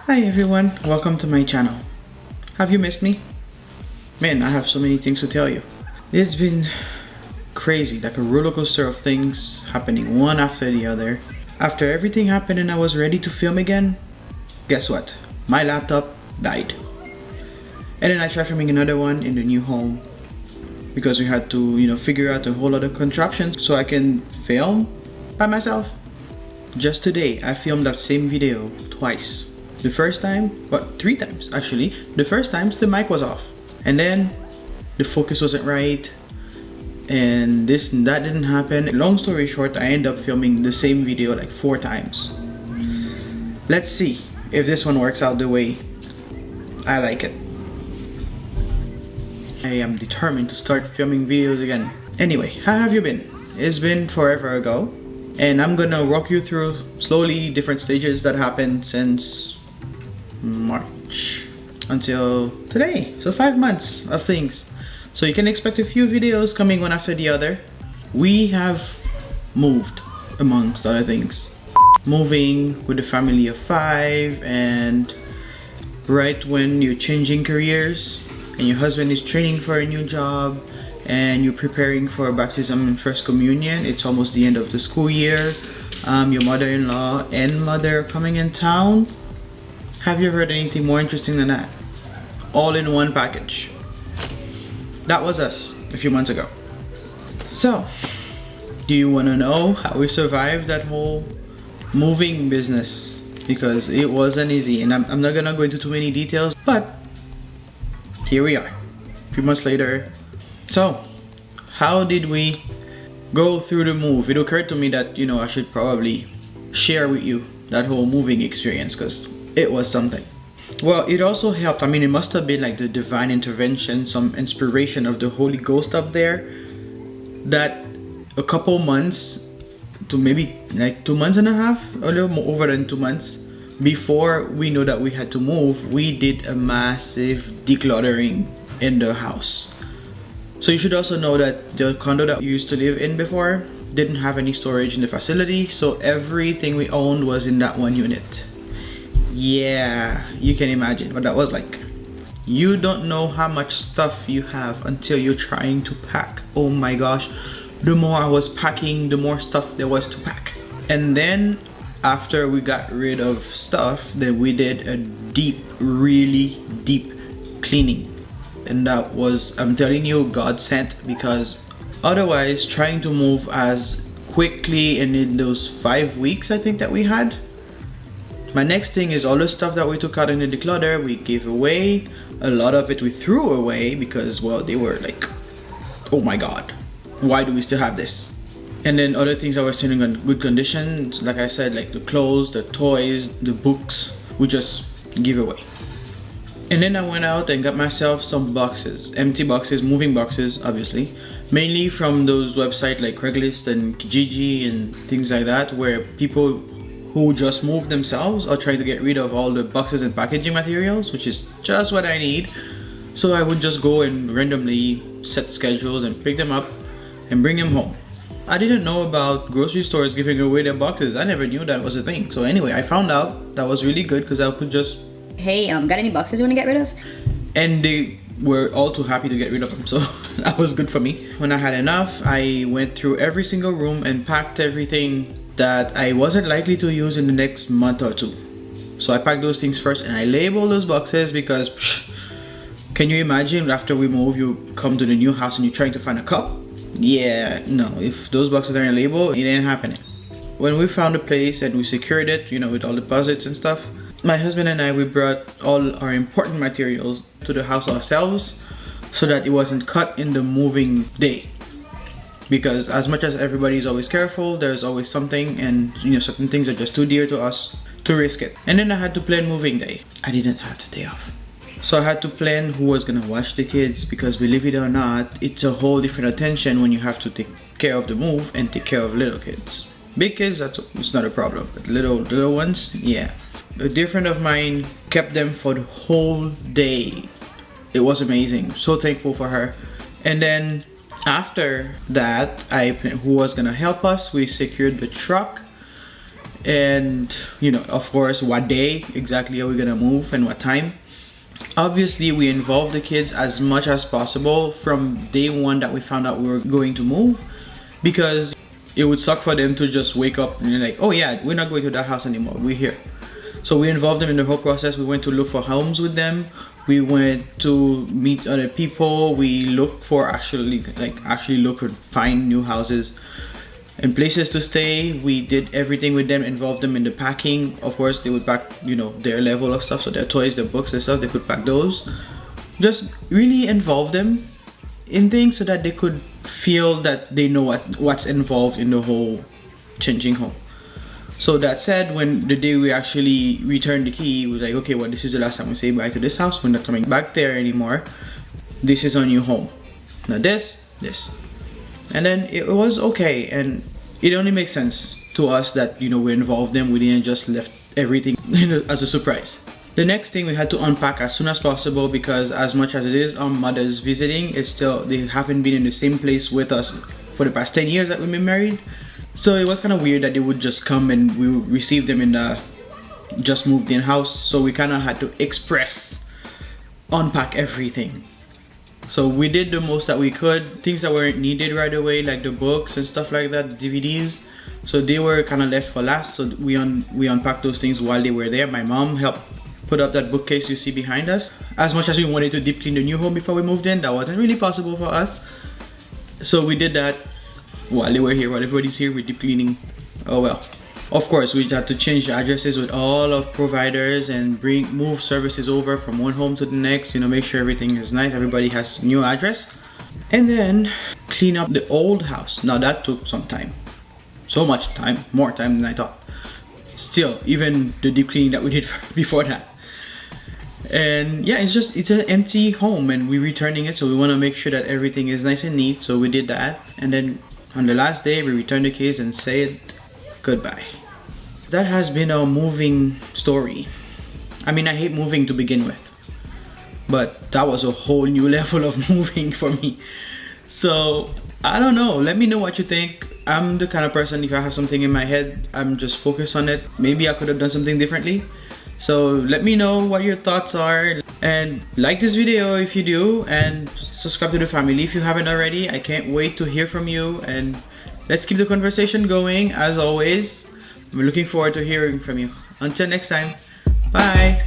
Hi everyone, welcome to my channel. Have you missed me? Man, I have so many things to tell you. It's been crazy, like a roller coaster of things happening one after the other. After everything happened and I was ready to film again, guess what? My laptop died. And then I tried filming another one in the new home because we had to, figure out a whole lot of contraptions so I can film by myself. Just today, I filmed that same video twice. The first time, three times actually. The first time, the mic was off. And then the focus wasn't right. And this and that didn't happen. Long story short, I ended up filming the same video like 4 times. Let's see if this one works out the way I like it. I am determined to start filming videos again. Anyway, how have you been? It's been forever ago. And I'm gonna walk you through slowly different stages that happened since March until today. So 5 months of things. So you can expect a few videos coming one after the other. We have moved, amongst other things. Moving with a family of 5, and right when you're changing careers and your husband is training for a new job and you're preparing for baptism and first communion, it's almost the end of the school year. Your mother-in-law and mother are coming in town. Have you heard anything more interesting than that? All in one package. That was us a few months ago. So, do you want to know how we survived that whole moving business? Because it wasn't easy, and I'm not gonna go into too many details, but here we are, a few months later. So, how did we go through the move? It occurred to me that, I should probably share with you that whole moving experience, because it was something. Well, it also helped. It must have been like the divine intervention, some inspiration of the Holy Ghost up there, that a couple months to maybe like 2 months and a half, a little more over than 2 months before we know that we had to move, we did a massive decluttering in the house. So you should also know that the condo that we used to live in before didn't have any storage in the facility, so everything we owned was in that one unit. Yeah, you can imagine what that was like. You don't know how much stuff you have until you're trying to pack. Oh my gosh, the more I was packing, the more stuff there was to pack. And then after we got rid of stuff, then we did a really deep cleaning. And that was, I'm telling you, God sent, because otherwise trying to move as quickly and in those 5 weeks I think that we had. My next thing is all the stuff that we took out in the declutter, we gave away. A lot of it we threw away because, well, they were like, oh my God, why do we still have this? And then other things that were still in good condition, like I said, like the clothes, the toys, the books, we just give away. And then I went out and got myself some boxes, empty boxes, moving boxes, obviously. Mainly from those websites like Craigslist and Kijiji and things like that, where people who just moved themselves are trying to get rid of all the boxes and packaging materials, which is just what I need. So I would just go and randomly set schedules and pick them up and bring them home. I didn't know about grocery stores giving away their boxes. I never knew that was a thing. So anyway, I found out that was really good because I could just, hey, got any boxes you want to get rid of? And they were all too happy to get rid of them, so that was good for me. When I had enough, I went through every single room and packed everything that I wasn't likely to use in the next month or 2. So I packed those things first and I labeled those boxes because can you imagine after we move, you come to the new house and you're trying to find a cup? Yeah, no, if those boxes aren't labeled, it ain't happening. When we found a place and we secured it, with all deposits and stuff, my husband and I, we brought all our important materials to the house ourselves so that it wasn't cut in the moving day. Because as much as everybody's always careful, there's always something, and certain things are just too dear to us to risk it. And then I had to plan moving day. I didn't have the day off. So I had to plan who was gonna watch the kids, because believe it or not, it's a whole different attention when you have to take care of the move and take care of little kids. Big kids, it's not a problem, but little ones, yeah. A dear friend of mine kept them for the whole day. It was amazing. So thankful for her. And then after that, who was gonna help us, we secured the truck and you know, of course, what day exactly are we gonna move and what time. Obviously, we involved the kids as much as possible from day one that we found out we were going to move, because it would suck for them to just wake up and like, oh yeah, we're not going to that house anymore, we're here. So we involved them in the whole process. We went to look for homes with them. We went to meet other people. We looked for actually look for find new houses and places to stay. We did everything with them, involved them in the packing. Of course, they would pack, you know, their level of stuff, so their toys, their books and stuff, they could pack those. Just really involve them in things so that they could feel that they know what's involved in the whole changing home. So that said, when the day we actually returned the key, it was like, okay, well, this is the last time we say bye to this house. We're not coming back there anymore. This is our new home. Now this. And then it was okay, and it only makes sense to us that, you know, we involved them. We didn't just left everything as a surprise. The next thing, we had to unpack as soon as possible, because as much as it is our mothers visiting, it's still, they haven't been in the same place with us for the past 10 years that we've been married. So it was kind of weird that they would just come and we would receive them in the just moved in house. So we kind of had to unpack everything. So we did the most that we could. Things that weren't needed right away, like the books and stuff like that, DVDs. So they were kind of left for last. So we unpacked those things while they were there. My mom helped put up that bookcase you see behind us. As much as we wanted to deep clean the new home before we moved in, that wasn't really possible for us. So we did that while they were here, while everybody's here, we're deep cleaning. Oh well. Of course, we had to change the addresses with all of providers and move services over from one home to the next, you know, make sure everything is nice, everybody has new address. And then clean up the old house. Now that took some time. So much time, more time than I thought. Still, even the deep cleaning that we did before that. And yeah, it's an empty home and we're returning it, so we want to make sure that everything is nice and neat. So we did that, and then on the last day we returned the keys and said goodbye. That has been our moving story. I mean, I hate moving to begin with, but that was a whole new level of moving for me. So I don't know, let me know what you think. I'm the kind of person, if I have something in my head, I'm just focused on it. Maybe I could have done something differently. So let me know what your thoughts are, and like this video if you do, and subscribe to the family if you haven't already. I can't wait to hear from you, and let's keep the conversation going. As always, I'm looking forward to hearing from you. Until next time, bye.